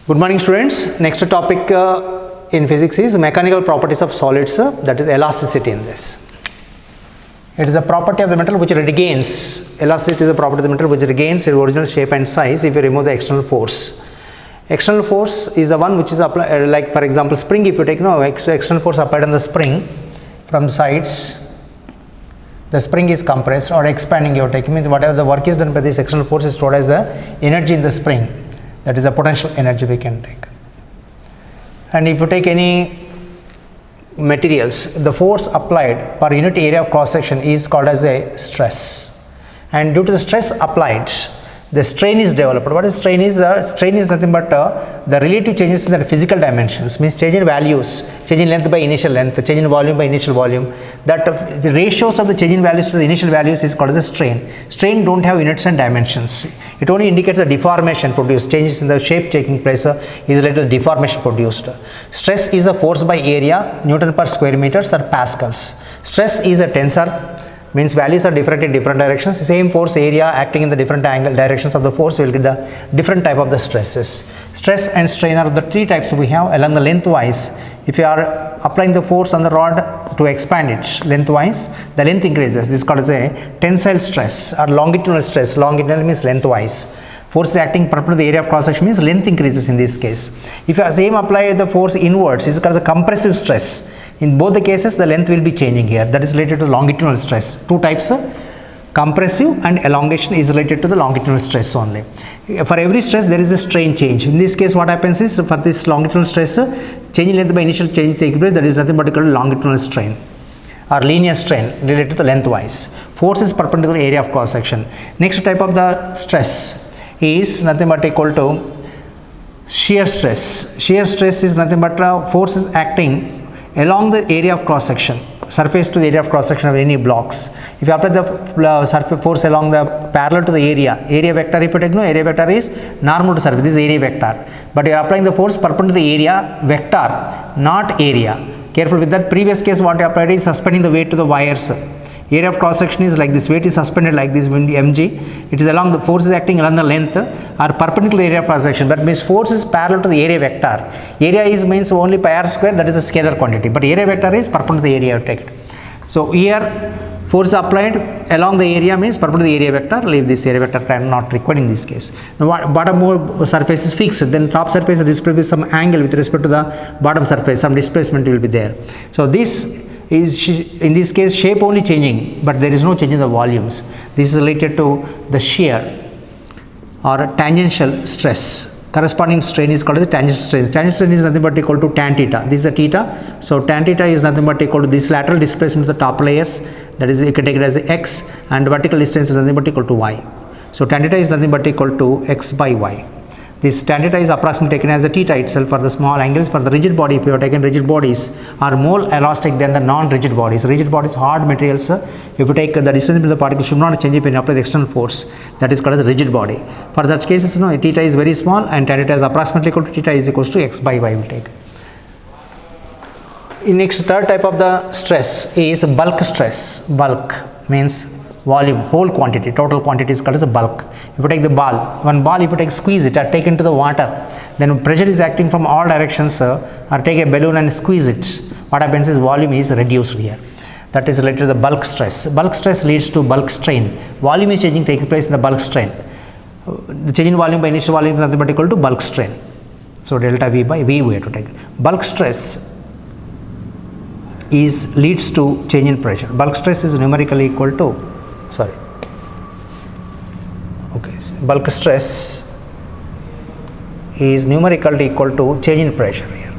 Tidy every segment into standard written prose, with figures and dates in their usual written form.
Good morning, students. Next topic in physics is mechanical properties of solids, that is elasticity in this. It is a property of the metal which regains, elasticity is a property of the metal which regains its original shape and size if you remove the external force. External force is the one which is applied, like for example spring, if you take external force applied on the spring from the sides, the spring is compressed or expanding, you are taking, means whatever the work is done by this external force is stored as the energy in the spring. That is a potential energy we can take. And if you take any materials, the force applied per unit area of cross section is called as a stress. And due to the stress applied, the strain is developed. What is strain is? The strain is nothing but the relative changes in the physical dimensions, means change in values, change in length by initial length, change in volume by initial volume. That the ratios of the change in values to the initial values is called as a strain. Strain don't have units and dimensions. It only indicates a deformation produced, changes in the shape taking place is related to deformation produced. Stress is a force by area, Newton per square meters or pascals. Stress is a tensor, means values are different in different directions. Same force area acting in the different angle directions of the force will get the different type of the stresses. Stress and strain are the three types we have along the lengthwise. If you are applying the force on the rod to expand it lengthwise, the length increases. This is called as a tensile stress or longitudinal stress. Longitudinal means lengthwise. Force is acting perpendicular to the area of cross section means length increases in this case. If you same apply the force inwards, it is called as a compressive stress. In both the cases, the length will be changing here. That is related to longitudinal stress. Two types, compressive and elongation is related to the longitudinal stress only. For every stress, there is a strain change. In this case, what happens is for this longitudinal stress, change in length by initial change taking place, that is nothing but equal to longitudinal strain or linear strain related to the lengthwise. Force is perpendicular area of cross section. Next type of the stress is nothing but equal to shear stress. Shear stress is nothing but force is acting along the area of cross section, surface to the area of cross section of any blocks. If you apply the surface force along the parallel to the area vector, if you take area vector is normal to surface, this is area vector. But you are applying the force perpendicular to the area vector, not area. Careful with that. Previous case what you applied is suspending the weight to the wires. Area of cross section is like this, weight is suspended like this mg. It is along the force is acting along the length or perpendicular area of cross section. That means force is parallel to the area vector. Area is means only pi r square, that is a scalar quantity, but area vector is perpendicular to the area you take it. So here force applied along the area means perpendicular to the area vector. Leave this area vector time not required in this case. Now bottom more surface is fixed, then top surface is displayed with some angle with respect to the bottom surface, some displacement will be there. So this is in this case shape only changing, but there is no change in the volumes. This is related to the shear or tangential stress. Corresponding strain is called the tangential strain. Tangential strain is nothing but equal to tan theta. This is a theta. So tan theta is nothing but equal to this lateral displacement of the top layers. That is, you can take it as x, and vertical distance is nothing but equal to y. So tan theta is nothing but equal to x by y. This tan theta is approximately taken as a theta itself for the small angles. For the rigid body, if you have taken rigid bodies, are more elastic than the non-rigid bodies. Rigid bodies, hard materials. If you take the distance between the particles should not change if you apply the external force. That is called as a rigid body. For such cases, theta is very small and tan theta is approximately equal to theta is equals to x by y. We take. In next third type of the stress is bulk stress. Bulk means volume, whole quantity, total quantity is called as a bulk. If you take the ball, one ball if you take squeeze it or take into the water, then pressure is acting from all directions, or take a balloon and squeeze it. What happens is volume is reduced here. That is related to the bulk stress. Bulk stress leads to bulk strain. Volume is changing taking place in the bulk strain. The change in volume by initial volume is nothing but equal to bulk strain. So delta V by V we have to take. Bulk stress leads to change in pressure. Bulk stress is numerically equal to bulk stress is numerically equal to change in pressure here.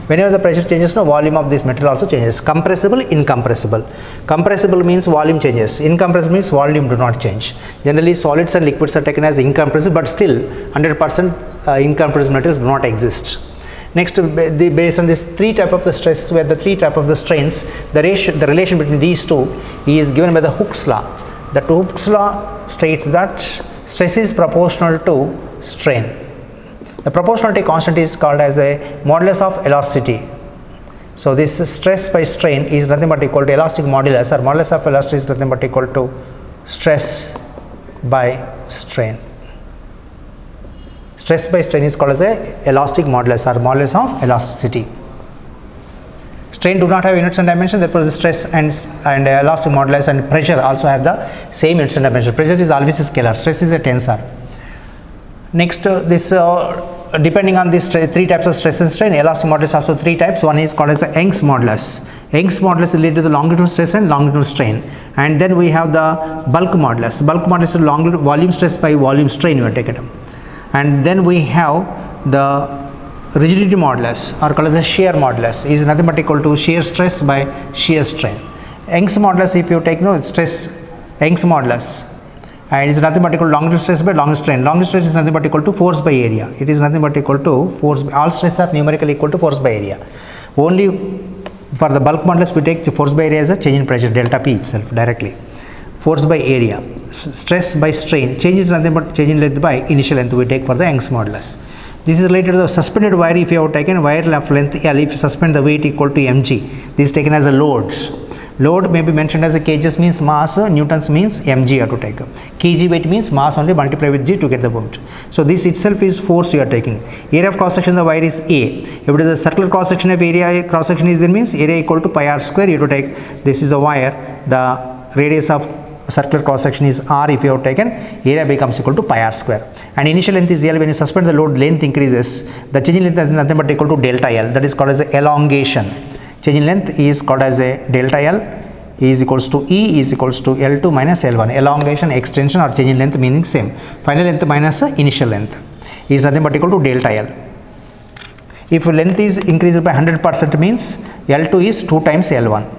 Whenever the pressure changes, no volume of this material also changes. Compressible, incompressible. Compressible means volume changes. Incompressible means volume do not change. Generally solids and liquids are taken as incompressible, but still 100% incompressible materials do not exist. Next, based on this three type of the stresses, where the three type of the strains, the relation between these two is given by the Hooke's law. The Hooke's law states that stress is proportional to strain. The proportionality constant is called as a modulus of elasticity. So this stress by strain is nothing but equal to elastic modulus, or modulus of elasticity is nothing but equal to stress by strain. Stress by strain is called as a elastic modulus or modulus of elasticity. Strain do not have units and dimensions, therefore the stress and elastic modulus and pressure also have the same units and dimensions. Pressure is always a scalar, stress is a tensor. Next, depending on these three types of stress and strain, elastic modulus also three types. One is called as the Young's modulus. Young's modulus is related to the longitudinal stress and longitudinal strain. And then we have the bulk modulus. Bulk modulus is longitudinal volume stress by volume strain you are taken. And then we have the rigidity modulus, or called as the shear modulus, is nothing but equal to shear stress by shear strain. Young's modulus, if you take stress, Young's modulus, and it is nothing but equal to longitudinal stress by longitudinal strain. Longitudinal stress is nothing but equal to force by area. It is nothing but equal to force. All stress are numerically equal to force by area. Only for the bulk modulus we take the force by area as a change in pressure, delta P itself directly. Force by area, stress by strain, change is nothing but change in length by initial length we take for the Young's modulus. This is related to the suspended wire. If you have taken wire of length L, if you suspend the weight equal to mg, this is taken as a load. Load may be mentioned as a kgs means mass, newtons means mg you have to take. Kg weight means mass only multiply with g to get the weight. So this itself is force you are taking. Area of cross section of the wire is A. If it is a circular cross section of area, cross section is there means area equal to pi r square. You have to take, this is the wire, the radius of circular cross section is r. If you have taken, area becomes equal to pi r square. And initial length is L. When you suspend the load, length increases. The change in length is nothing but equal to delta L. That is called as a elongation. Change in length is called as a delta L is equals to E is equals to L2 minus L1. Elongation, extension or change in length meaning same. Final length minus initial length is nothing but equal to delta L. If length is increased by 100% means L2 is 2 times L1.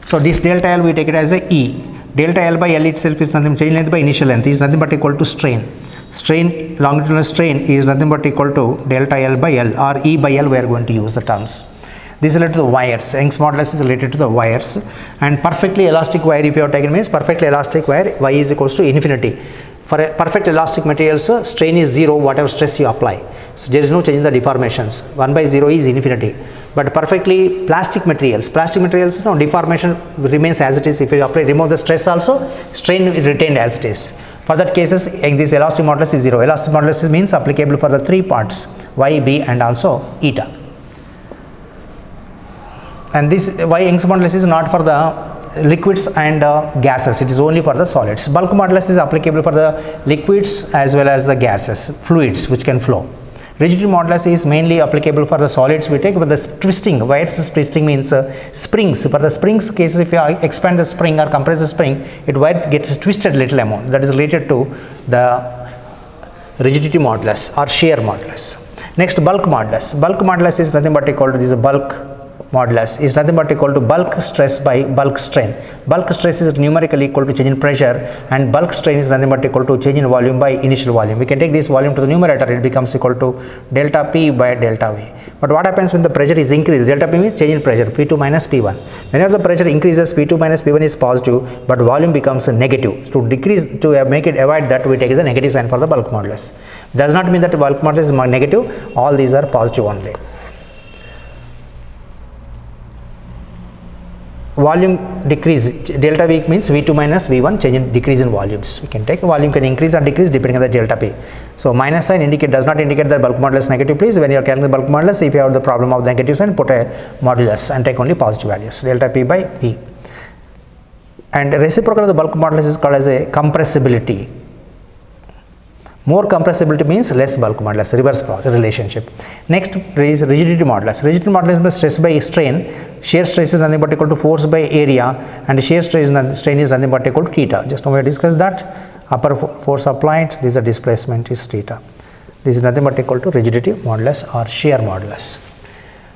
So this delta L we take it as a E. Delta L by L itself is nothing, change length by initial length is nothing but equal to strain. Strain, longitudinal strain is nothing but equal to delta L by L, or E by L we are going to use the terms. This is related to the wires. Young's modulus is related to the wires. And perfectly elastic wire if you have taken means perfectly elastic wire Y is equals to infinity. For a perfect elastic materials, strain is 0 whatever stress you apply. So there is no change in the deformations. 1 by 0 is infinity. But perfectly plastic materials, no deformation remains as it is. If you apply, remove the stress also, strain retained as it is. For that cases, this elastic modulus is 0. Elastic modulus means applicable for the three parts, Y, B and also eta. And this Y Young's modulus is not for the liquids and gases, it is only for the solids. Bulk modulus is applicable for the liquids as well as the gases, fluids which can flow. Rigidity modulus is mainly applicable for the solids we take, but the twisting, wires twisting means springs. For the springs cases, if you expand the spring or compress the spring, it wire gets twisted little amount. That is related to the rigidity modulus or shear modulus. Next, bulk modulus. Bulk modulus is nothing but equal to this bulk modulus is nothing but equal to bulk stress by bulk strain. Bulk stress is numerically equal to change in pressure, and bulk strain is nothing but equal to change in volume by initial volume. We can take this volume to the numerator, it becomes equal to delta P by delta V. But what happens when the pressure is increased? Delta P means change in pressure, P2 minus P1. Whenever the pressure increases, P2 minus P1 is positive, but volume becomes negative. To decrease, to make it avoid that, we take the negative sign for the bulk modulus. Does not mean that bulk modulus is negative, all these are positive only. Volume decrease, delta V means V2 minus V1, change in decrease in volumes. We can take volume can increase or decrease depending on the delta P. So minus sign does not indicate that bulk modulus negative. Please, when you are calculating the bulk modulus, if you have the problem of the negative sign, put a modulus and take only positive values, delta P by V. And reciprocal of the bulk modulus is called as a compressibility. More compressibility means less bulk modulus, reverse relationship. Next is rigidity modulus. Rigidity modulus is stress by strain. Shear stress is nothing but equal to force by area, and shear strain is nothing but equal to theta. Just now we discussed that. Upper force applied, this is the displacement is theta. This is nothing but equal to rigidity modulus or shear modulus.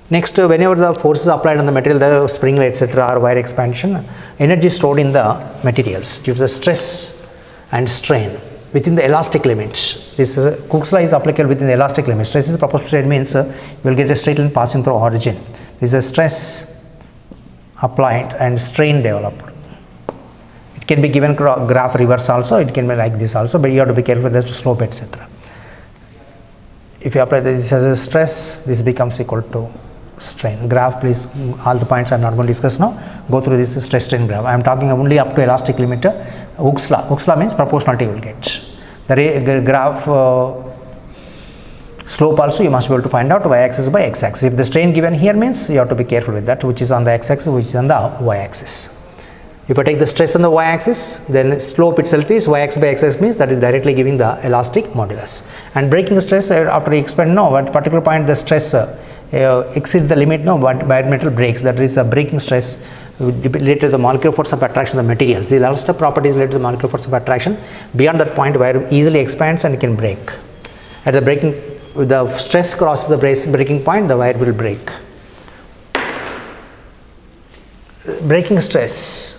Next, whenever the force is applied on the material, the spring etc. or wire expansion, energy stored in the materials due to the stress and strain within the elastic limits. This Hooke's law is applicable within the elastic limits. Stress is proportional to strain means you will get a straight line passing through origin. This is a stress applied and strain developed. It can be given graph reverse also, it can be like this also, but you have to be careful with the slope etc. If you apply this as a stress, this becomes equal to strain. Graph, please, all the points I am not going to discuss now. Go through this stress strain graph. I am talking only up to elastic limit. Hooke's law means proportionality you will get. The graph slope also you must be able to find out y-axis by x-axis. If the strain given here means you have to be careful with that, which is on the x-axis, which is on the y-axis. If I take the stress on the y-axis, then slope itself is y-axis by x-axis, means that is directly giving the elastic modulus. And breaking stress, after we explain at particular point the stress exceeds the limit, but bare metal breaks. That is a breaking stress related to the molecular force of attraction of the material. The elastic property is related to the molecular force of attraction. Beyond that point, wire easily expands and can break. At the breaking, if the stress crosses the breaking point, the wire will break. Breaking stress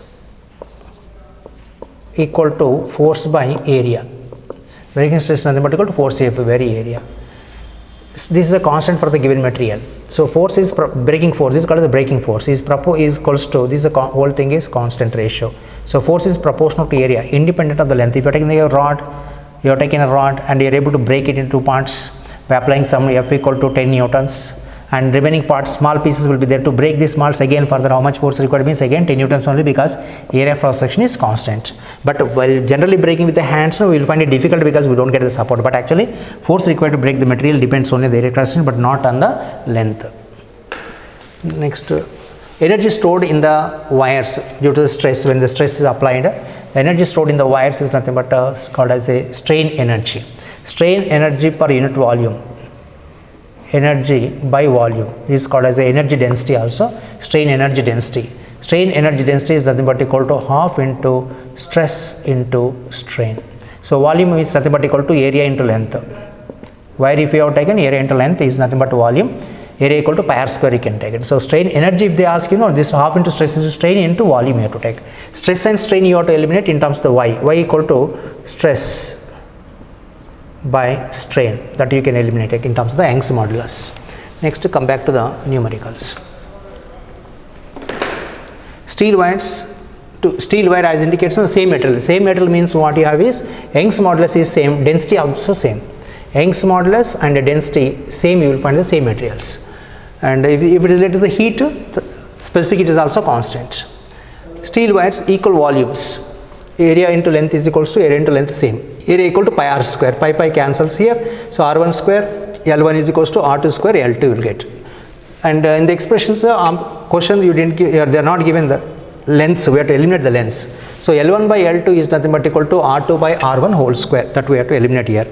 equal to force by area. Breaking stress is nothing but equal to force by very area. This is a constant for the given material. So force is breaking force. This is called the breaking force. Is equals to this. Whole thing is constant ratio. So force is proportional to area, independent of the length. If you are taking a rod, and you are able to break it into parts by applying some F equal to 10 newtons, and remaining parts, small pieces will be there to break these smalls. Again, further how much force required means again 10 newtons only, because area of cross section is constant. But while generally breaking with the hands, we will find it difficult because we don't get the support. But actually force required to break the material depends only on the area cross section, but not on the length. Next, energy stored in the wires due to the stress. When the stress is applied, the energy stored in the wires is nothing but called as a strain energy. Strain energy per unit volume. Energy by volume is called as a energy density also. Strain energy density. Strain energy density is nothing but equal to half into stress into strain. So volume is nothing but equal to area into length. Where if you have taken area into length is nothing but volume. Area equal to pi r square you can take it. So strain energy, if they ask this half into stress is strain into volume you have to take. Stress and strain you have to eliminate in terms of the y. Y equal to stress by strain, that you can eliminate in terms of the Young's modulus. Next, to come back to the numericals. Steel wire as indicates the same metal. Same metal means what you have is Young's modulus is same, density also same. Young's modulus and the density same, you will find the same materials. And if it is related to the heat, the specific heat is also constant. Steel wires equal volumes. Area into length is equals to area into length same. Area equal to pi r square. Pi cancels here. So r1 square L1 is equals to r2 square L2 will get. And in the expressions question you didn't give, they are not given the lengths. We have to eliminate the lengths. So L1 by L2 is nothing but equal to r2 by r1 whole square. That we have to eliminate here.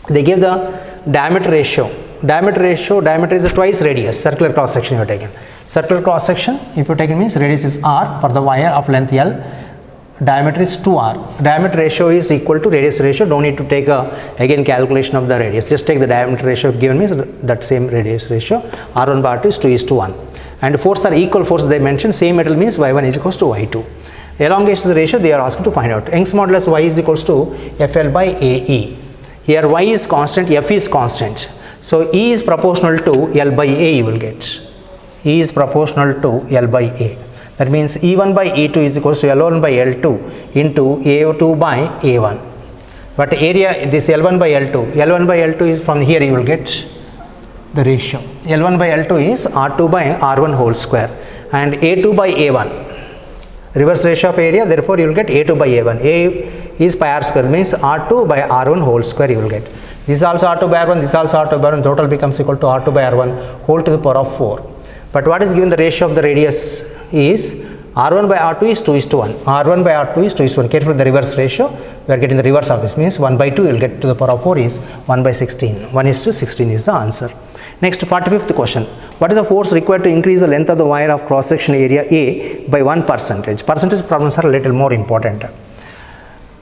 They give the diameter ratio. Diameter is twice radius. Circular cross section you have taken. Circular cross section if you taken means radius is r for the wire of length L. Diameter is 2r. Diameter ratio is equal to radius ratio. Don't need to take again calculation of the radius. Just take the diameter ratio given means that same radius ratio. R1 by R2 is 2:1. And force are equal force they mentioned. Same metal means y1 is equals to y2. Elongation ratio they are asking to find out. Young's modulus y is equals to FL by AE. Here y is constant, F is constant. So E is proportional to L by A you will get. E is proportional to L by A. That means E1 by E2 is equals to L1 by L2 into A2 by A1. But area, this L1 by L2 is from here you will get the ratio. L1 by L2 is R2 by R1 whole square and A2 by A1. Reverse ratio of area, therefore you will get A2 by A1. A is pi r square means R2 by R1 whole square you will get. This is also R2 by R1, this is also R2 by R1, total becomes equal to R2 by R1 whole to the power of 4. But what is given the ratio of the radius is R1 by R2 is 2:1. R1 by R2 is 2:1. Careful with the reverse ratio. We are getting the reverse of this. Means 1 by 2 you will get to the power of 4 is 1 by 16. 1:16 is the answer. Next, 45th question. What is the force required to increase the length of the wire of cross section area A by 1%? Percentage problems are a little more important.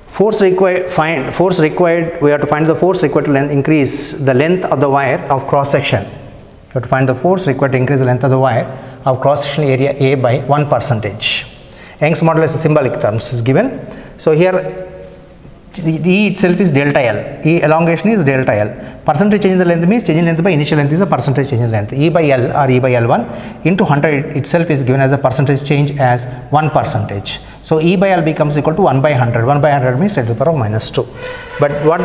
Force required, we have to find the force required to increase the length of the wire of cross section. We have to find the force required to increase the length of the wire of cross section area A by 1%. Young's modulus symbolic terms is given. So here the E itself is delta L. E elongation is delta L. Percentage change in the length means change in length by initial length is a percentage change in length. E by L or E by L1 into 100 itself is given as a percentage change as 1%. So E by L becomes equal to 1 by 100. 1 by 100 means 10 to the power of -2. But what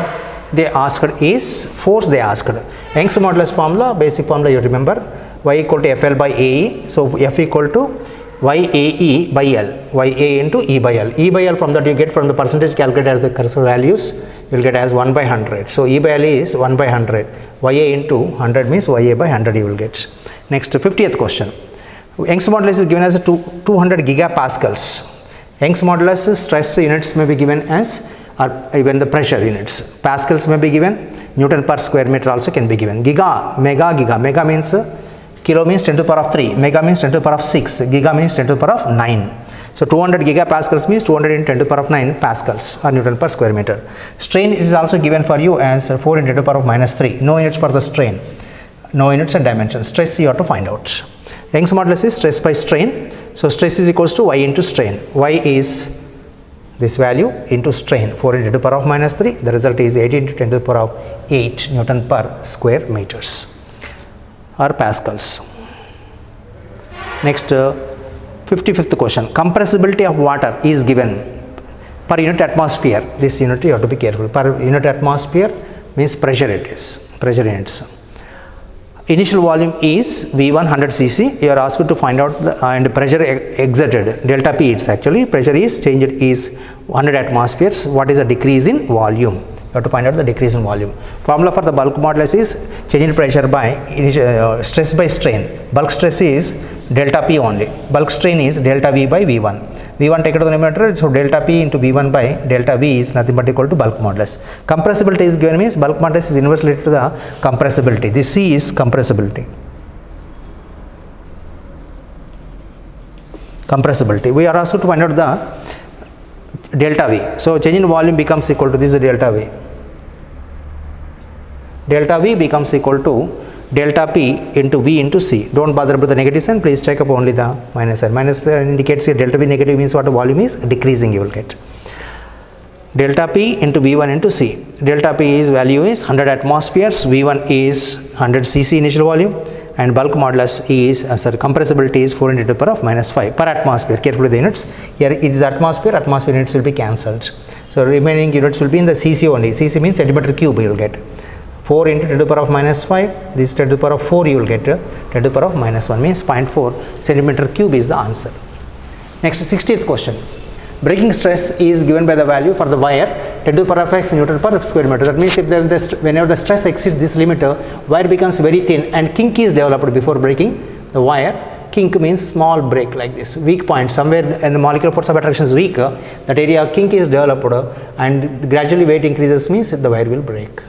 they asked is force they asked. Young's modulus formula, basic formula you remember, y equal to FL by AE. So F equal to YAE by L, YA into E by L. E by L from that you get from the percentage calculated as the cursor values. you will get as 1 by 100. So E by L is 1 by 100. Ya into 100 means Ya by 100 you will get. Next 50th question. Young's modulus is given as 200 gigapascals. Young's modulus stress units may be given as, or even the pressure units. Pascals may be given. Newton per square meter also can be given. Giga, mega means kilo means 10 to the power of 3, mega means 10 to the power of 6, giga means 10 to the power of 9. So 200 gigapascals means 200 into 10 to the power of 9 pascals or Newton per square meter. Strain is also given for you as 4 into 10 to the power of minus 3. No units for the strain, no units and dimensions. Stress you have to find out. Young's modulus is stress by strain. So stress is equals to Y into strain. Y is this value into strain, 4 into 10 to the power of minus 3. The result is 8 into 10 to the power of 8 Newton per square meters or pascals. Next 55th question. Compressibility of water is given per unit atmosphere. This unit you have to be careful. Per unit atmosphere means pressure it is, pressure units. Initial volume is V1 100 cc. You are asked to find out the and pressure exerted, delta P. It's actually pressure is changed is 100 atmospheres. What is the decrease in volume? You have to find out the decrease in volume. Formula for the bulk modulus is change in pressure by stress by strain. Bulk stress is delta P only. Bulk strain is delta V by V1. V1 take it to the numerator, so delta P into V1 by delta V is nothing but equal to bulk modulus. Compressibility is given means bulk modulus is inversely related to the compressibility. This C is compressibility. Compressibility. We are asked to find out the delta V. So change in volume becomes equal to this delta V. Delta V becomes equal to delta P into V into C. Don't bother about the negative sign, please check up only the minus sign. Minus indicates here delta V negative means what the volume is decreasing you will get. Delta P into V1 into C. Delta P is value is 100 atmospheres, V1 is 100 cc initial volume and bulk modulus is, compressibility is 4 into the power of minus 5 per atmosphere. Carefully the units. Here it is atmosphere units will be cancelled. So remaining units will be in the cc only. Cc means centimeter cube you will get. 4 into 10 to the power of minus 5, this 10 to the power of 4 you will get 10 to the power of minus 1 means 0.4 centimeter cube is the answer. Next 60th question. Breaking stress is given by the value for the wire 10 to the power of x Newton per square meter. That means if whenever the stress exceeds this limit, wire becomes very thin and kink is developed before breaking the wire. Kink means small break like this, weak point somewhere and the molecular force of attraction is weak. That area kink is developed and gradually weight increases means the wire will break.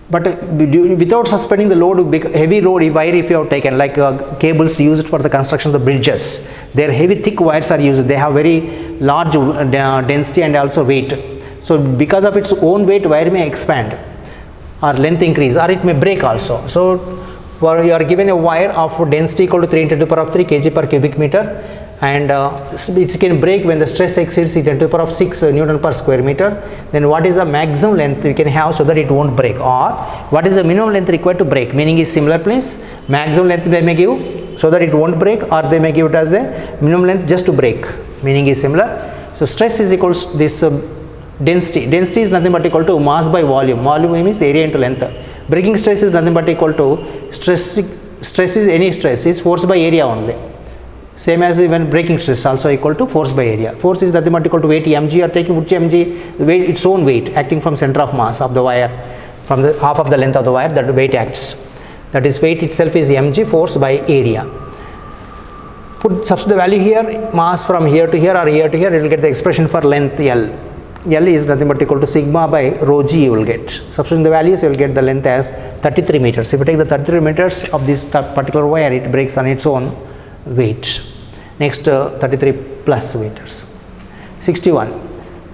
But without suspending the load, heavy load wire if you have taken like cables used for the construction of the bridges, their heavy thick wires are used. They have very large density and also weight. So because of its own weight, wire may expand or length increase or it may break also. So you are given a wire of density equal to 3 into 10 to the power of 3 kg per cubic meter and it can break when the stress exceeds 10 to the power of 6 Newton per square meter. Then what is the maximum length we can have so that it won't break, or what is the minimum length required to break? Meaning is similar place, maximum length they may give so that it won't break, or they may give it as a minimum length just to break, meaning is similar. So stress is equals this density. Density is nothing but equal to mass by volume. Volume means area into length. Breaking stress is nothing but equal to stress is any stress is force by area only. Same as even breaking stress also equal to force by area. Force is nothing but equal to weight mg. You are taking which mg, weight its own weight acting from center of mass of the wire, from the half of the length of the wire that weight acts. That is weight itself is mg, force by area. Substitute the value here, mass from here to here or here to here, it will get the expression for length L. L is nothing but equal to sigma by rho g you will get. Substituting the values you will get the length as 33 meters. If you take the 33 meters of this particular wire, it breaks on its own weight. Next 33 plus meters. 61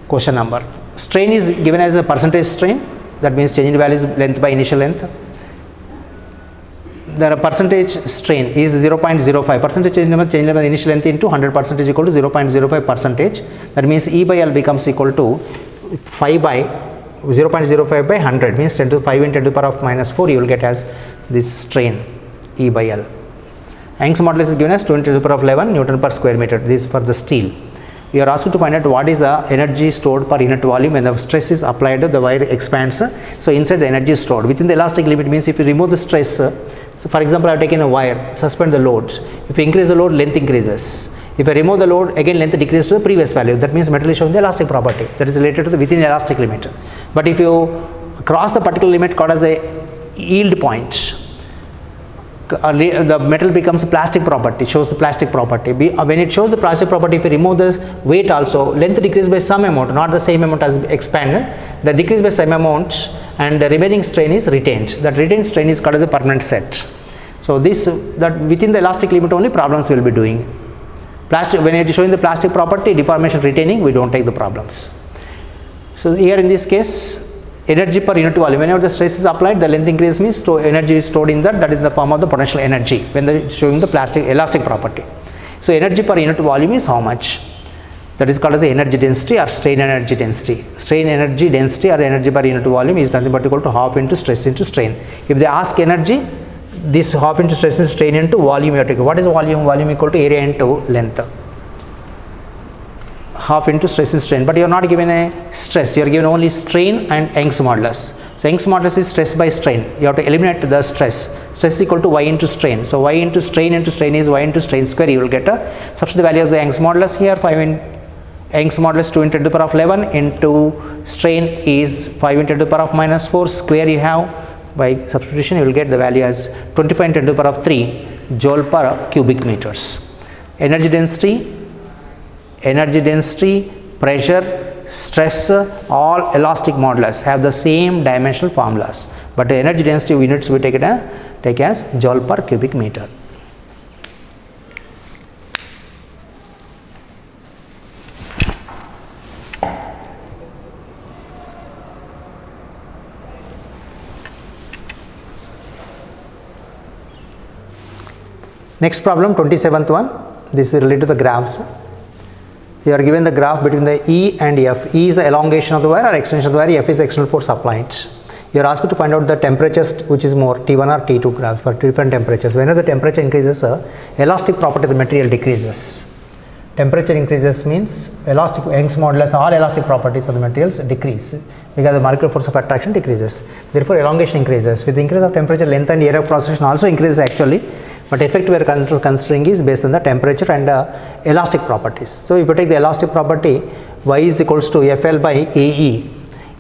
question number. Strain is given as a percentage strain, that means change in value is length by initial length. The percentage strain is 0.05. Percentage change in the initial length into 100% is equal to 0.05 percentage. That means E by L becomes equal to 5 by 0.05 by 100 means 10 to 5 into 10 to the power of minus 4 you will get as this strain E by L. Young's modulus is given as 20 to the power of 11 Newton per square meter. This is for the steel. We are asked to find out what is the energy stored per unit volume when the stress is applied, the wire expands. So inside the energy is stored within the elastic limit means if you remove the stress, so for example I have taken a wire, suspend the loads. If you increase the load, length increases. If I remove the load, again length decreases to the previous value. That means metal is showing the elastic property that is related to the within the elastic limit. But if you cross the particular limit called as a yield point, the metal becomes a plastic property, shows the plastic property. When it shows the plastic property, if you remove the weight also, length decreases by some amount, not the same amount as expanded. The decrease by some amount and the remaining strain is retained. That retained strain is called as a permanent set. So that within the elastic limit only problems will be doing. Plastic, when it is showing the plastic property, deformation retaining, we don't take the problems. So here in this case, energy per unit volume, whenever the stress is applied, the length increase means energy is stored in that is the form of the potential energy when they are showing the elastic property. So energy per unit volume is how much? That is called as the energy density or strain energy density. Strain energy density or energy per unit volume is nothing but equal to half into stress into strain. If they ask energy, this half into stress and strain into volume you have to take. What is volume? Volume equal to area into length. Half into stress and strain, but you are not given a stress, you are given only strain and Young's modulus. So Young's modulus is stress by strain. You have to eliminate the stress. Stress is equal to y into strain. So y into strain is y into strain square. You will get a substitute value of the Young's modulus here. Young's modulus 2 into 10 to the power of 11 into strain is 5 into 10 to the power of minus 4 square. You have by substitution you will get the value as 25 into 10 to the power of 3 joule per cubic meters. Energy density, pressure, stress, all elastic modulus have the same dimensional formulas, but the energy density units we take as joule per cubic meter. Next problem, 27th one. This is related to the graphs. You are given the graph between the E and F. E is the elongation of the wire or extension of the wire, F is external force applied. You are asked to find out the temperatures which is more, T1 or T2 graphs for different temperatures. Whenever the temperature increases, elastic property of the material decreases. Temperature increases means elastic Young's modulus, all elastic properties of the materials decrease because the molecular force of attraction decreases. Therefore, elongation increases. With the increase of temperature, length and area of cross section also increases actually. But effect we are considering is based on the temperature and elastic properties. So if you take the elastic property, y is equals to FL by AE.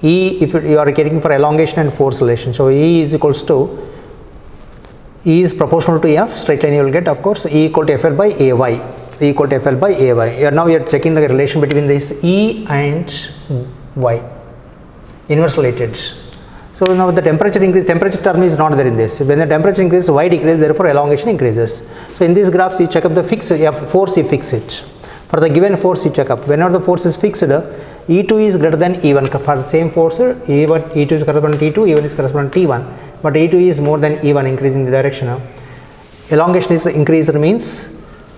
E, if you are getting for elongation and force relation, so E is equals to, E is proportional to F, straight line you will get, of course, E equal to FL by AY. E equal to FL by AY. Now you are checking the relation between this E and Y, inverse related. So now the temperature increase, temperature term is not there in this. When the temperature increases, y decreases, therefore elongation increases. So in these graphs you check up the fixed force, you fix it. For the given force you check up. Whenever the force is fixed, E2 is greater than E1. For the same force, E2 is corresponding to T2, E1 is corresponding to T1. But E2 is more than E1, increasing the direction. Elongation is increased means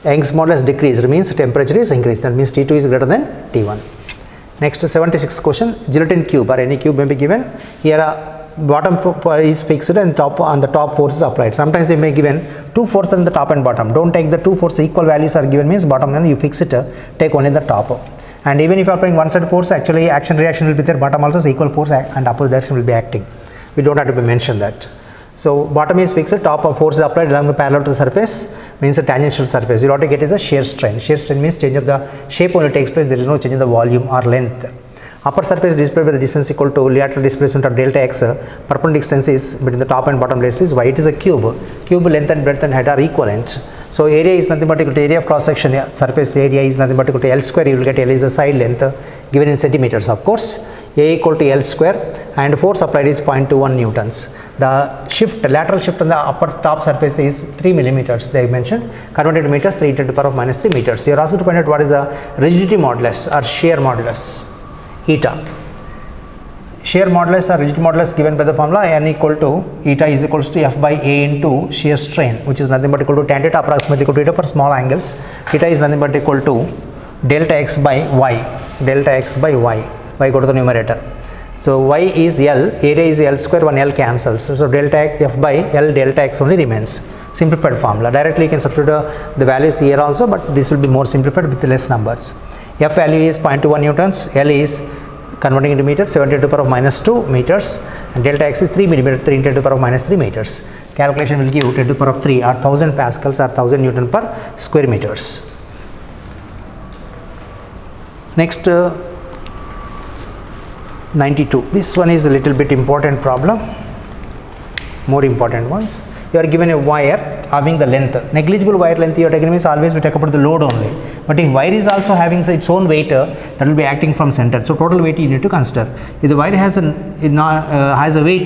Young's modulus decreased means temperature is increased. That means T2 is greater than T1. Next 76th question, gelatin cube or any cube may be given. Here bottom is fixed and on the top force is applied. Sometimes they may given two forces on the top and bottom. Don't take the two forces, equal values are given means bottom, then you fix it, take only the top. And even if you are applying one side force, actually action reaction will be there, bottom also is equal force and opposite direction will be acting. We don't have to mention that. So bottom is fixed, top of force is applied along the parallel to the surface, means a tangential surface. You have to get is a shear strain. Shear strain means change of the shape only takes place, there is no change in the volume or length. Upper surface displayed by the distance equal to lateral displacement of delta x, perpendicular distance is between the top and bottom plates is y. It is a cube. Cube length and breadth and height are equivalent. So area is nothing but equal to area of cross section, surface area is nothing but equal to L square. You will get L is the side length given in centimeters, of course. A equal to L square and force applied is 0.21 newtons. The shift, lateral shift on the upper top surface is 3 millimeters. They mentioned converted to meters, 3 into the power of minus 3 meters. You are asked to find out what is the rigidity modulus or shear modulus, eta. Shear modulus or rigidity modulus given by the formula n equal to eta is equals to F by A into shear strain, which is nothing but equal to tan theta approximately equal to eta for small angles. Eta is nothing but equal to delta x by y. Delta x by y. Y go to the numerator. So y is L, area is L square, 1 L cancels. So delta x, F by L delta x only remains. Simplified formula. Directly you can substitute the values here also, but this will be more simplified with less numbers. F value is 0.21 newtons, L is converting into meters, 70 to the power of minus 2 meters, and delta x is 3 millimeters, 3 into the power of minus 3 meters. Calculation will give 10 to the power of 3 or 1000 pascals or 1000 Newton per square meters. Next 92. This one is a little bit important problem, more important ones. You are given a wire having the length, negligible wire length you are taking means always we talk about the load only. But if wire is also having its own weight, that will be acting from center. So total weight you need to consider. If the wire has a weight,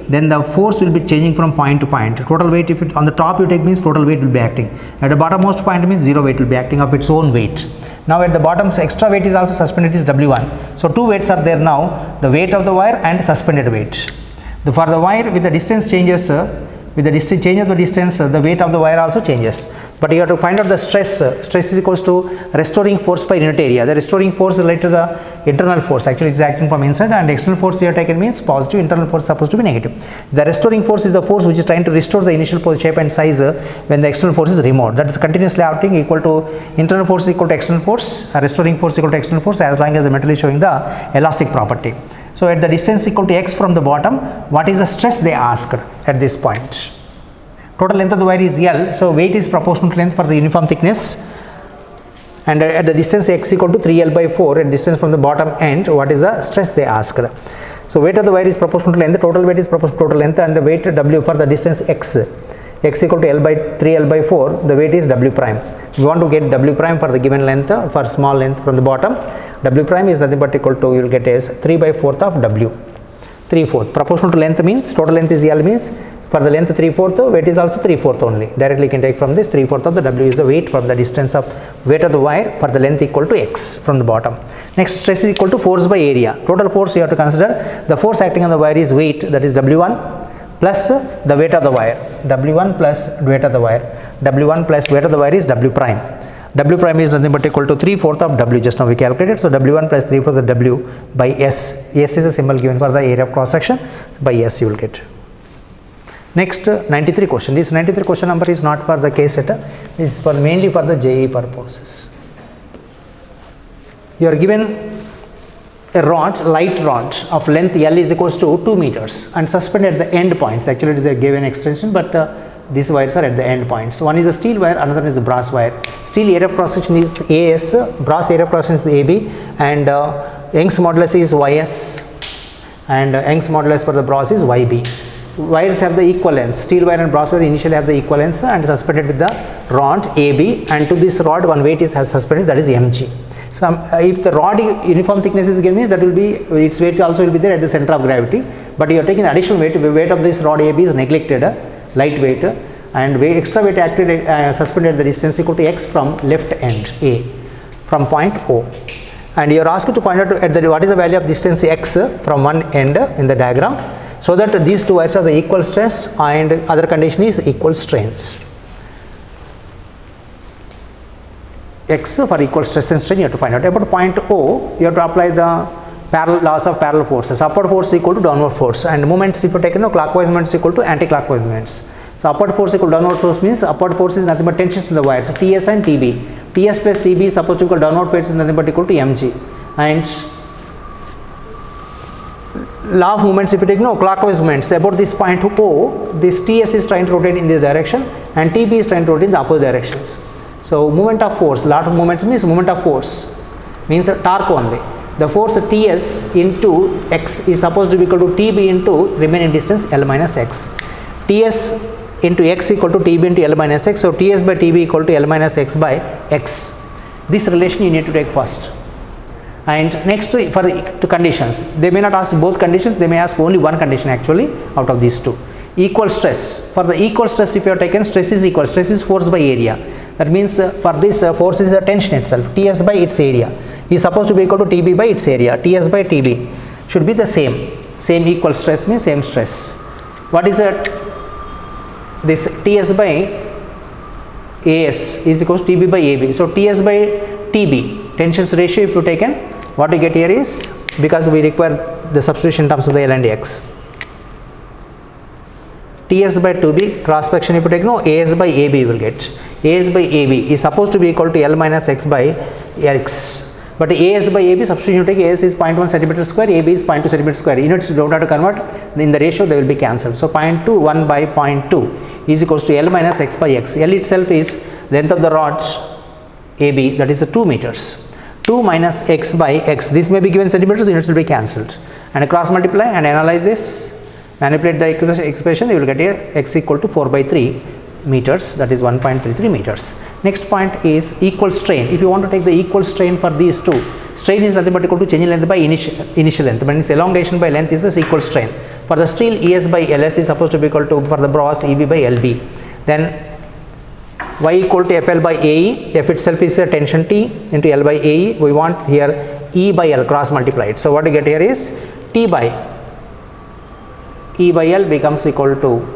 then the force will be changing from point to point. Total weight, if it on the top you take means total weight will be acting. At the bottommost point means zero weight will be acting of its own weight. Now at the bottom, so extra weight is also suspended is W1. So two weights are there now, the weight of the wire and suspended weight. For the wire, with the distance changes, with the distance change of the distance, the weight of the wire also changes. But you have to find out the stress. Stress is equals to restoring force per unit area. The restoring force is related to the internal force. Actually, it is acting from inside, and external force you have taken means positive. Internal force is supposed to be negative. The restoring force is the force which is trying to restore the initial shape and size when the external force is removed. That is continuously acting equal to internal force equal to external force. Restoring force equal to external force as long as the metal is showing the elastic property. So at the distance equal to x from the bottom, what is the stress they asked at this point? Total length of the wire is L, so weight is proportional to length for the uniform thickness. And at the distance x equal to 3L by 4, at distance from the bottom end, what is the stress they asked? So weight of the wire is proportional to length, the total weight is proportional to total length, and the weight W for the distance x equal to L by 3L by 4, the weight is W prime. We want to get W prime for the given length, for small length from the bottom. W prime is nothing but equal to, you will get as 3 by 4th of W. 3/4. Proportional to length means, total length is L means, for the length 3/4, weight is also 3/4 only. Directly you can take from this, 3/4 of the W is the weight from the distance of weight of the wire for the length equal to x from the bottom. Next, stress is equal to force by area. Total force you have to consider, the force acting on the wire is weight, that is W1 plus the weight of the wire. W1 plus weight of the wire. W1 plus weight of the wire is W prime. W prime is nothing but equal to 3/4 of W, just now we calculated. So W1 plus 3/4 of W by S. S is a symbol given for the area of cross section, by S you will get. Next 93 question. This 93 question number is not for the case set, this is for mainly for the JEE purposes. You are given a rod, light rod of length L is equals to 2 meters and suspended at the end points. Actually it is a given extension, but these wires are at the end points. One is a steel wire, another is a brass wire. Steel area of cross section is AS, brass area of cross section is AB, and Young's modulus is YS, and Young's modulus for the brass is YB. Wires have the equal length. Steel wire and brass wire initially have the equal length and suspended with the rod AB, and to this rod one weight is suspended, that is mg. So if the rod uniform thickness is given, that will be, its weight also will be there at the center of gravity, but you are taking additional weight. The weight of this rod AB is neglected, light weight, and extra weight acted suspended at the distance equal to x from left end A, from point O. And you are asked to find out what is the value of distance x from one end in the diagram, so that these two wires are the equal stress and other condition is equal strains. X for equal stress and strain you have to find out. About point O, you have to apply the laws of parallel forces. Upward force equal to downward force, and moments if you take clockwise moments equal to anti-clockwise moments. So upward force equal to downward force means upward force is nothing but tensions in the wire. So TS and TB. TS plus TB is supposed to equal downward force is nothing but equal to mg. And law of movements, if you take clockwise movements about this point O, this TS is trying to rotate in this direction and TB is trying to rotate in the opposite directions. So moment of force, law of movements means moment of force, means torque only. The force TS into x is supposed to be equal to TB into remaining distance L minus x. TS into x equal to TB into L minus x. So TS by TB equal to L minus x by x. This relation you need to take first. And next for the conditions, they may not ask both conditions, they may ask only one condition actually out of these two. Equal stress. For the equal stress, if you have taken, stress is equal, stress is force by area. That means for this force is a tension itself, Ts by its area is supposed to be equal to TB by its area. Ts by TB should be the same equal stress means same stress. What is that? This Ts by AS is equal to TB by AB. So Ts by TB, tensions ratio if you taken, what you get here is, because we require the substitution in terms of the L and X, Ts by 2B cross section if you take AS by AB you will get. AS by AB is supposed to be equal to L minus x by x. But AS by AB substitution you take, AS is 0.1 centimeter square, AB is 0.2 centimeter square. Units you don't have to convert, in the ratio they will be cancelled. So 0.2 1 by 0.2 is equals to L minus x by x. L itself is length of the rod AB, that is 2 meters. 2 minus x by x, this may be given centimeters, units will be cancelled, and cross multiply and analyze this, manipulate the expression, you will get a x equal to 4 by 3 meters, that is 1.33 meters. Next point is equal strain. If you want to take the equal strain for these two, strain is nothing but equal to change in length by initial length, but its elongation by length is the equal strain. For the steel, ES by LS is supposed to be equal to, for the brass, EB by LB. Then Y equal to FL by AE, F itself is a tension T into L by AE, we want here E by L cross multiplied. So what you get here is T by E by L becomes equal to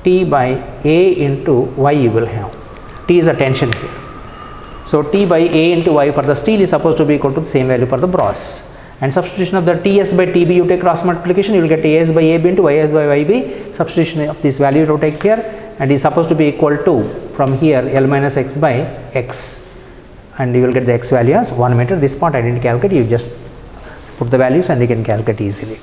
T by A into Y you will have. T is a tension here. So T by A into Y for the steel is supposed to be equal to the same value for the brass. And substitution of the TS by TB, you take cross multiplication, you will get AS by AB into YS by YB. Substitution of this value to take here, and is supposed to be equal to, from here, L minus X by X, and you will get the X value as 1 meter. This part I didn't calculate, you just put the values and you can calculate easily.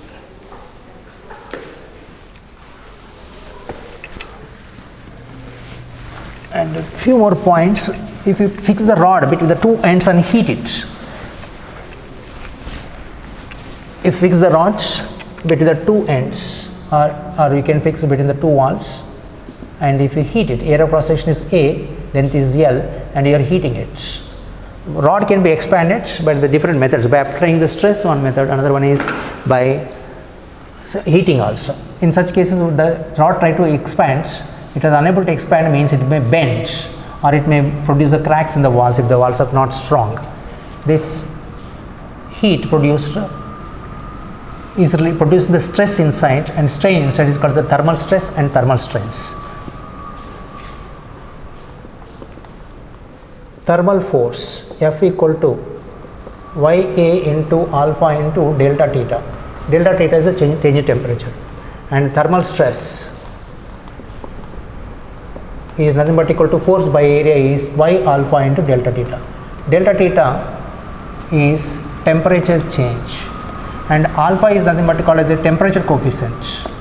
And a few more points. If you fix the rod between the two ends and heat it, if you fix the rods between the two ends, or you can fix it between the two walls, and if you heat it, area of cross section is A, length is L, and you are heating it. Rod can be expanded by the different methods, by applying the stress, one method, another one is by heating also. In such cases, the rod try to expand, it is unable to expand, means it may bend, or it may produce the cracks in the walls if the walls are not strong. This heat produced easily produces the stress inside, and strain inside is called the thermal stress and thermal strains. Thermal force F equal to YA into alpha into delta theta. Delta theta is a change in temperature, and thermal stress is nothing but equal to force by area is Y alpha into delta theta. Delta theta is temperature change, and alpha is nothing but called as a temperature coefficient.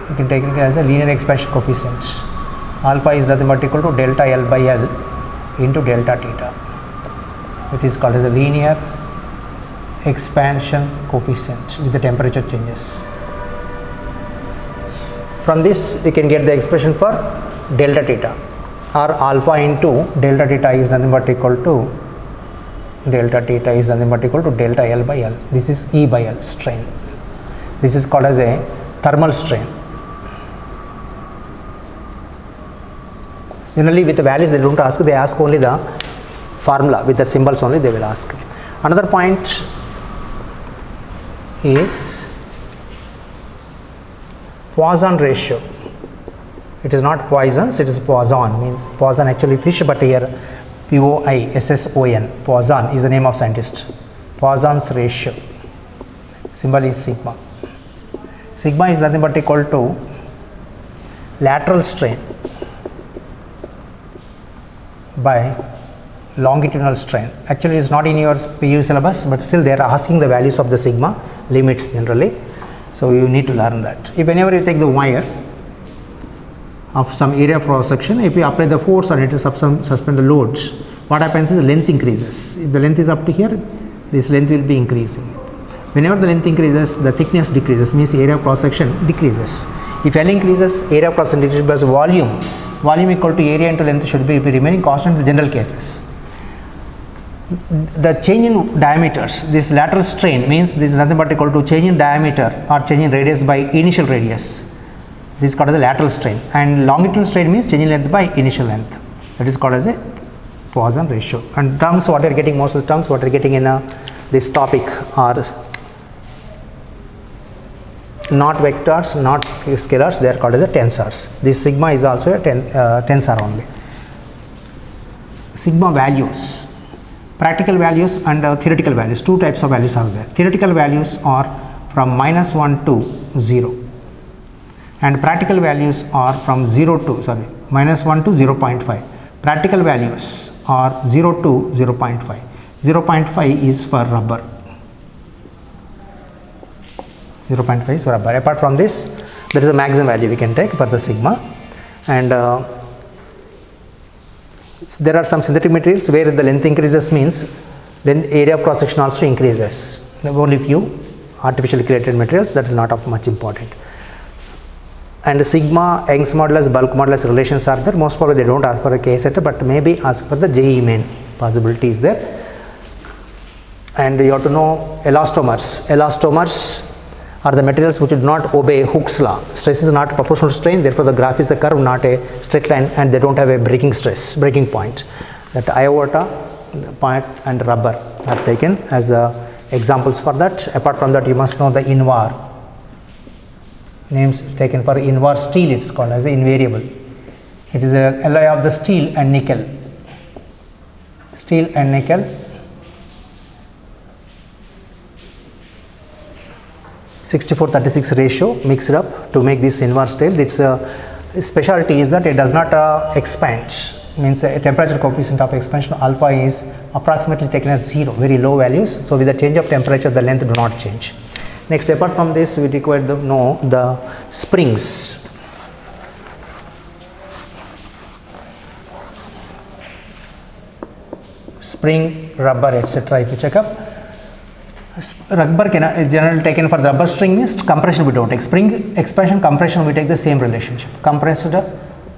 You can take it as a linear expansion coefficient. Alpha is nothing but equal to delta L by L into delta theta. It is called as a linear expansion coefficient with the temperature changes. From this we can get the expression for delta theta, or alpha into delta theta is nothing but equal to delta theta is nothing but equal to delta L by L. This is E by L strain. This is called as a thermal strain. Generally with the values they don't ask, they ask only the formula with the symbols only they will ask. Another point is Poisson ratio. It is not Poisson's, it is Poisson, means Poisson actually fish, but here Poisson, Poisson is the name of scientist. Poisson's ratio, symbol is sigma. Sigma is nothing but equal to lateral strain by longitudinal strain. Actually it is not in your PU syllabus, but still they are asking the values of the sigma limits generally, so you need to learn that. If whenever you take the wire of some area of cross section, if you apply the force on it to suspend the loads, what happens is the length increases. If the length is up to here, this length will be increasing. Whenever the length increases, the thickness decreases, means area of cross section decreases. If L increases, area of cross section decreases, because volume equal to area into length should be remaining constant in the general cases. The change in diameters, this lateral strain means this is nothing but equal to change in diameter or change in radius by initial radius. This is called as a lateral strain, and longitudinal strain means change in length by initial length. That is called as a Poisson ratio. And terms what you are getting, most of the terms what you are getting in this topic are not vectors, not scalars, they are called as the tensors. This sigma is also a tensor only. Sigma values, practical values and theoretical values, two types of values are there. Theoretical values are from -1 to 0, and practical values are from -1 to 0.5. Practical values are 0 to 0.5. 0.5 is for rubber. 0.5 is for rubber. Apart from this, That is the maximum value we can take for the sigma. And there are some synthetic materials where the length increases means then area of cross section also increases. There are only few artificially created materials, that is not of much important. And sigma, Young's modulus, bulk modulus relations are there. Most probably they don't ask for the K set, but maybe ask for the JE main possibility is there. And you have to know elastomers. Elastomers are the materials which do not obey Hooke's law. Stress is not proportional to strain, therefore the graph is a curve, not a straight line, and they don't have a breaking stress, breaking point. That Aryabhata point and rubber are taken as examples for that. Apart from that, you must know the invar. Names taken for invar steel, it's called as invariable. It is a alloy of the steel and nickel. Steel and nickel. 64:36 ratio mixed up to make this invar steel. Its specialty is that it does not expand. Means a temperature coefficient of expansion alpha is approximately taken as 0, very low values. So with the change of temperature, the length do not change. Next, apart from this, we require to know the springs. Spring, rubber, etc. If you check up, rubber can generally taken for the rubber string means compression we don't take. Spring expansion, compression we take the same relationship. Compressed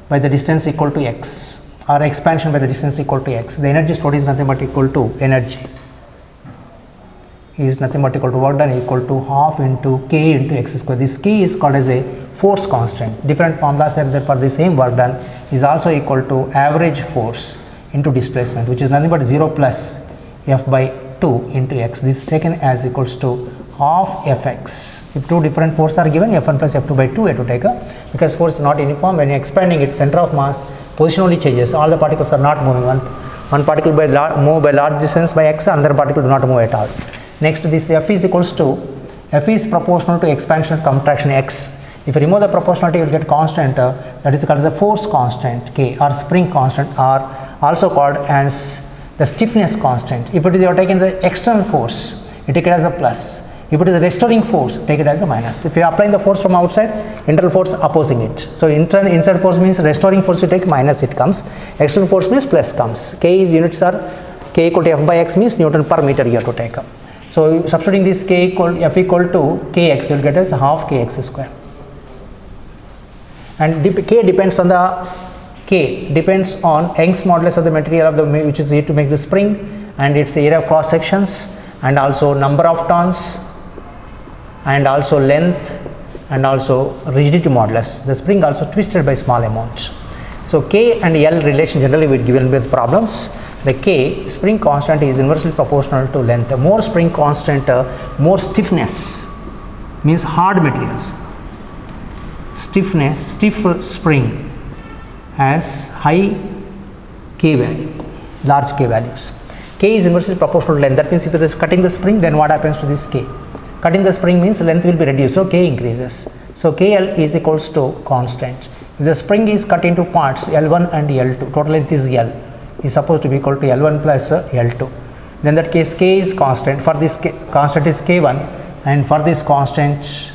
by the distance equal to x, or expansion by the distance equal to x. The energy stored is nothing but equal to energy. Is nothing but equal to work done equal to half into k into x square. This k is called as a force constant. Different formulas are there for the same work done is also equal to average force into displacement, which is nothing but 0 plus f by 2 into x. This is taken as equals to half fx. If two different forces are given, f1 plus f2 by 2 we have to take because force is not uniform. When you are expanding it, center of mass position only changes. All the particles are not moving. One particle move by large distance by x, another particle do not move at all. Next, this f is equals to, f is proportional to expansion contraction x. If you remove the proportionality, you will get constant that is called as a force constant k, or spring constant, or also called as the stiffness constant. If it is you are taking the external force, you take it as a plus. If it is a restoring force, take it as a minus. If you are applying the force from outside, internal force opposing it. So inside force means restoring force, you take minus, it comes. External force means plus comes. K is units are k equal to f by x means Newton per meter you have to take up. So substituting this k equal f equal to kx, you will get as half kx square. And k depends on the depends on Young's modulus of the material of the which is used to make the spring, and its area of cross sections, and also number of turns, and also length, and also rigidity modulus. The spring also twisted by small amount. So k and L relation generally we given with problems. The k spring constant is inversely proportional to length. The more spring constant, more stiffness, means hard materials. Stiff spring has high k value, large k values. K is inversely proportional to length. That means if it is cutting the spring, then what happens to this k? Cutting the spring means length will be reduced, so k increases. So KL is equals to constant. If the spring is cut into parts L1 and L2, total length is L, is supposed to be equal to L1 plus L2. Then that case k is constant. For this constant is K1, and for this constant,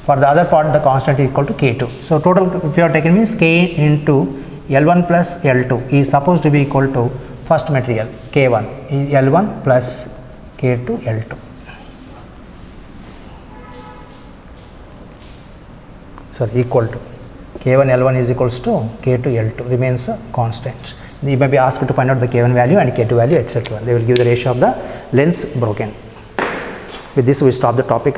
for the other part the constant is equal to K2. So total if you are taken means k into L1 plus L2 is supposed to be equal to first material K1 is L1 plus K2 L2. Sorry, equal to K1 L1 is equals to K2 L2 remains a constant. You may be asked to find out the K1 value and K2 value, etc. They will give the ratio of the lengths broken. With this we stop the topic.